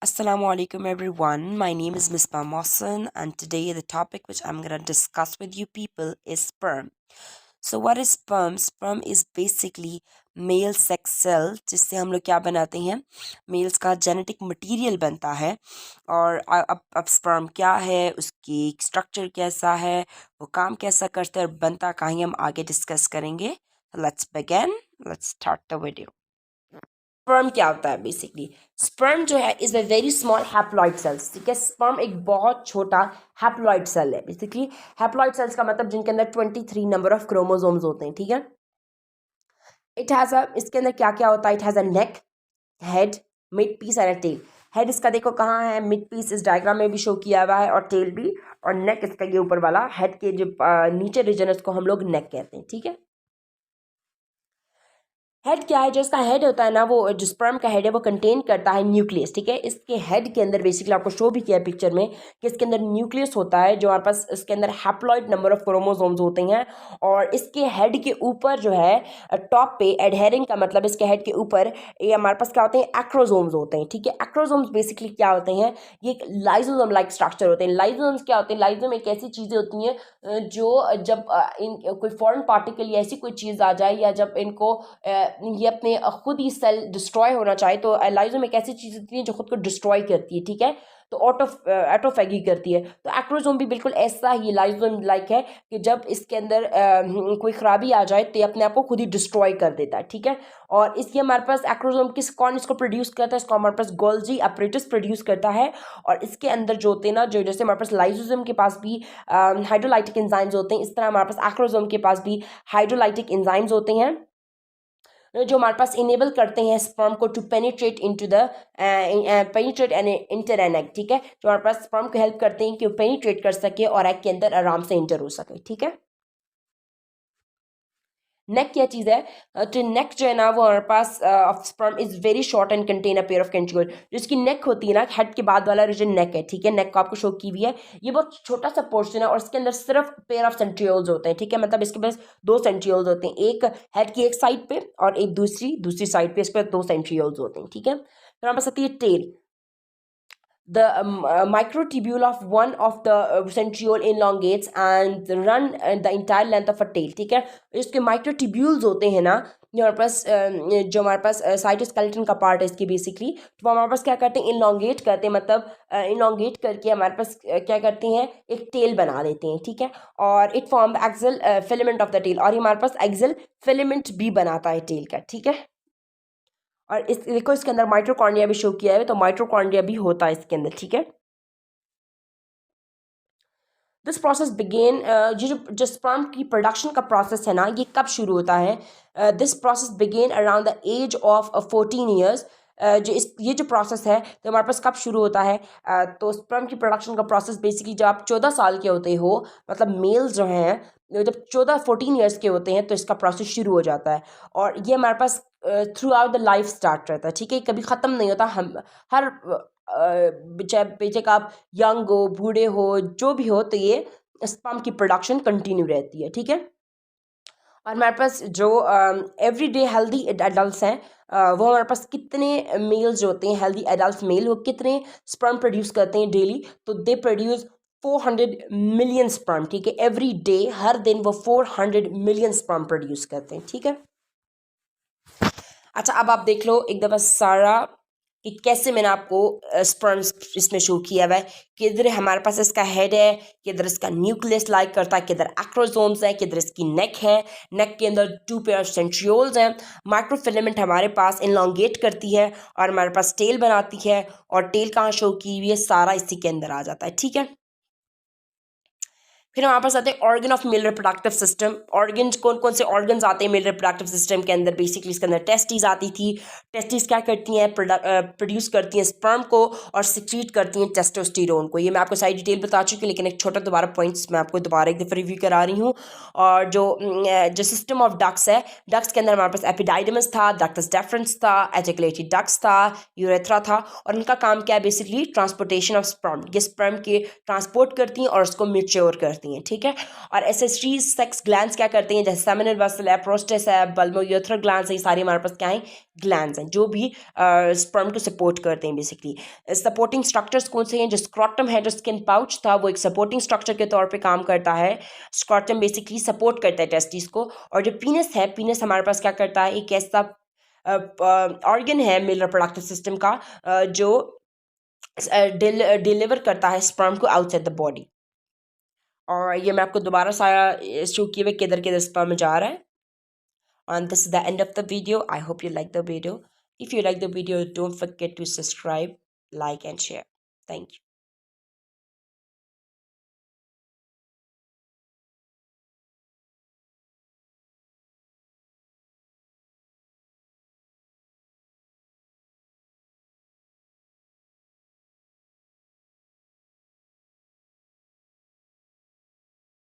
Assalamu alaikum everyone. My name is Misbah Mohsen and today the topic which I'm going to discuss with you people is sperm. So what is sperm? Sperm is basically male sex cell जिससे हम लोग क्या बनाते हैं, mails का genetic material बनता है। और अब स्पर्म क्या है, उसकी स्ट्रक्चर कैसा है, वो काम कैसा करता है और बनता कहाँ है, हम आगे डिस्कस करेंगे। Let's begin, let's start the video. Sperm क्या होता है बेसिकली? स्पर्म जो है is a very small haploid cells. ठीक है, स्पर्म एक बहुत छोटा हैप्लॉइड सेल है बेसिकली। हैप्लॉइड सेल्स का मतलब जिनके अंदर 23 नंबर ऑफ क्रोमोसोम्स होते हैं। ठीक है, इट हैज अ, इसके अंदर क्या क्या होता है? It has a neck, head, mid piece and a tail. Head इसका देखो कहाँ है, मिड पीस इस डायग्राम में भी शो किया हुआ है और टेल भी। और नेक इसका ये ऊपर वाला हेड के जो नीचे रीजन है उसको हम लोग नेक कहते हैं। ठीक है, हेड क्या है? जो इसका हेड होता है ना, वो जो स्पर्म का हेड है वो कंटेन करता है न्यूक्लियस। ठीक है, इसके हेड के अंदर बेसिकली आपको शो भी किया है पिक्चर में कि इसके अंदर न्यूक्लियस होता है जो हमारे पास इसके अंदर हैप्लॉइड नंबर ऑफ क्रोमोसोम्स होते हैं। और इसके हेड के ऊपर जो है टॉप पे एडहेरिंग का मतलब इसके हेड के ऊपर ये हमारे पास क्या होते हैं, एक्रोसोम्स होते हैं। ठीक है, एक्रोसोम्स बेसिकली क्या होते हैं? ये एक लाइसोसोम लाइक स्ट्रक्चर होते हैं। लाइसोसोम्स क्या होते हैं? लाइसोसोम एक ऐसी चीज़ें होती हैं जो जब इन कोई फॉरेन पार्टिकल या ऐसी कोई चीज़ आ जाए या जब इनको ये अपने खुद ही सेल डिस्ट्रॉय होना चाहे तो लाइजोम एक ऐसी चीज़ होती है जो खुद को डिस्ट्रॉय करती है। ठीक है, तो ऑटोफैगी करती है। तो एक्रोसोम भी बिल्कुल ऐसा ही लाइजोम लाइक है कि जब इसके अंदर कोई खराबी आ जाए तो ये अपने आप को खुद ही डिस्ट्रॉय कर देता है। ठीक है, और इसलिए हमारे पास एक्रोसोम कौन इसको प्रोड्यूस करता है? इसको हमारे पास गोल्जी अपरेटस प्रोड्यूस करता है। और इसके अंदर जो होते हैं ना, जो जैसे हमारे पास लाइसोसोम के पास भी हाइड्रोलाइटिक एंजाइम्स होते हैं, इस तरह हमारे पास एक्रोसोम के पास भी हाइड्रोलाइटिक एंजाइम्स होते हैं जो हमारे पास इनेबल करते हैं स्पर्म को to penetrate into the penetrate and enter an egg. ठीक है, जो हमारे पास स्पर्म को हेल्प करते हैं कि वो पेनिट्रेट कर सके और एग के अंदर आराम से इंटर हो सके। ठीक है, नेक क्या चीज़ है? तो नेक जो है ना, वो हमारे पास of sperm is very short and contain a pair of canticle. जिसकी नेक होती है ना, हेड के बाद वाला रीजन नेक है। ठीक है, नेक को आपको शो की हुई है, ये बहुत छोटा सा पोर्शन है और इसके अंदर सिर्फ पेयर ऑफ सेंट्रियोल्स होते हैं। ठीक है, मतलब इसके पास दो सेंट्रियोल्स होते हैं, एक हेड की एक साइड पे और एक दूसरी साइड पे, इस पर दो सेंट्रियोल्स होते हैं। ठीक है, फिर हमारे पास आती है tell. The microtubule of one of the centriole elongates and run the entire length of a tail। ठीक है, इसके माइक्रोट्यूब्यूल्स होते हैं ना, जो हमारे पास साइटोस्केलेटन का पार्ट है इसकी बेसिकली, तो वो हमारे पास क्या करते हैं, इलोंगेट करते हैं, मतलब इलोंगेट करके हमारे पास क्या करते हैं, एक टेल बना देते हैं। ठीक है, और it form axial filament of the tail, और ये हमारे पास एक्सल फिलामेंट भी बनाता है टेल का। ठीक है, और इस देखो इसके अंदर माइटोकॉन्ड्रिया भी शो किया है, तो माइटोकॉन्ड्रिया भी होता है इसके अंदर। ठीक है, दिस प्रोसेस बिगेन, ये जो स्पर्म की प्रोडक्शन का प्रोसेस है ना, ये कब शुरू होता है? This process begin around the age of 14 years. ये जो प्रोसेस है तो हमारे पास कब शुरू होता है? तो स्पर्म की प्रोडक्शन का प्रोसेस बेसिकली जब आप 14 साल के होते हो, मतलब मेल्स जो हैं जब 14-14 ईयर्स के होते हैं तो इसका प्रोसेस शुरू हो जाता है। और ये हमारे pass through out the life start रहता है। ठीक है, कभी ख़त्म नहीं होता। हम हर चाहे बेशक आप यंग हो, बूढ़े हो, जो भी हो, तो ये स्पर्म की प्रोडक्शन कंटिन्यू रहती है। ठीक है, और हमारे पास जो एवरीडे हेल्दी एडल्ट्स हैं, वो हमारे पास कितने मेल्स जो होते हैं, हेल्दी एडल्ट मेल, वो कितने स्पर्म प्रोड्यूस करते हैं डेली? तो दे प्रोड्यूस 400 मिलियन स्पर्म। ठीक है, एवरी डे, हर दिन वो 400 मिलियन स्पर्म प्रोड्यूस करते हैं। ठीक है, अच्छा अब आप देख लो एक दफ़ा सारा कि कैसे मैंने आपको स्पर्म्स इसमें शो किया हुआ है। किधर हमारे पास इसका हेड है, किधर इसका न्यूक्लियस लाइक करता है, किधर एक्रोसोम्स है, किधर इसकी नेक है, नेक के अंदर 2 पेयर ऑफ सेंट्रियोल्स हैं, माइक्रोफिलामेंट हमारे पास इनलोंगेट करती है और हमारे पास टेल बनाती है। और टेल कहाँ शो की हुई है, सारा इसी के अंदर आ जाता है। ठीक है, फिर हमारे पास आते हैं organ of male reproductive system. Organ कौन कौन से ऑर्गन्स आते हैं मेल रिप्रोडक्टिव सिस्टम के अंदर? बेसिकली इसके अंदर टेस्टिस आती थी। टेस्टिस क्या करती हैं, प्रोड्यूस करती हैं स्पर्म को और सिक्रीट करती हैं टेस्टोस्टेरोन को। ये मैं आपको सारी डिटेल बता चुकी हूँ, लेकिन एक छोटा दोबारा पॉइंट्स मैं आपको दोबारा एक दफ़ा रिव्यू करा रही हूँ। और जो सिस्टम ऑफ डक्स है, डक्स के अंदर हमारे पास एपिडाइडमस था, डक्टस डेफरेंस था, एटिकुलेटेड डक्स था, यूरेथ्रा था। और उनका काम क्या है? Basically transportation of sperm. ये स्पर्म के ट्रांसपोर्ट करती हैं और उसको मेच्योर करती करती हैं, ठीक है। और एसेसरी सेक्स ग्लैंड्स क्या करती हैं, जैसे सेमिनल मसल है, प्रोस्टेस है, बल्बोयूरेथ्रल ग्लैंड्स है, ये सारी हमारे पास क्या हैं, ग्लैंड्स हैं जो भी स्पर्म को सपोर्ट करते हैं बेसिकली। सपोर्टिंग स्ट्रक्चर्स कौन से हैं, जो स्क्रॉटम है, जो स्किन पाउच था, वो एक सपोर्टिंग स्ट्रक्चर के तौर पे काम करता है। स्क्रॉटम बेसिकली सपोर्ट करता है टेस्टिस को। और जो पीनस है, पीनस हमारे पास क्या करता है, एक ऐसा ऑर्गन है मेल रिप्रोडक्टिव सिस्टम का जो डिलीवर करता है स्पर्म को आउटसाइड द बॉडी। और ये मैं आपको दोबारा सारा शो किए हुए किधर किधर स्पर्म जा रहा है। And this is the end of the video. I hope you like the video. If you like the video, don't forget to subscribe, like and share. Thank you.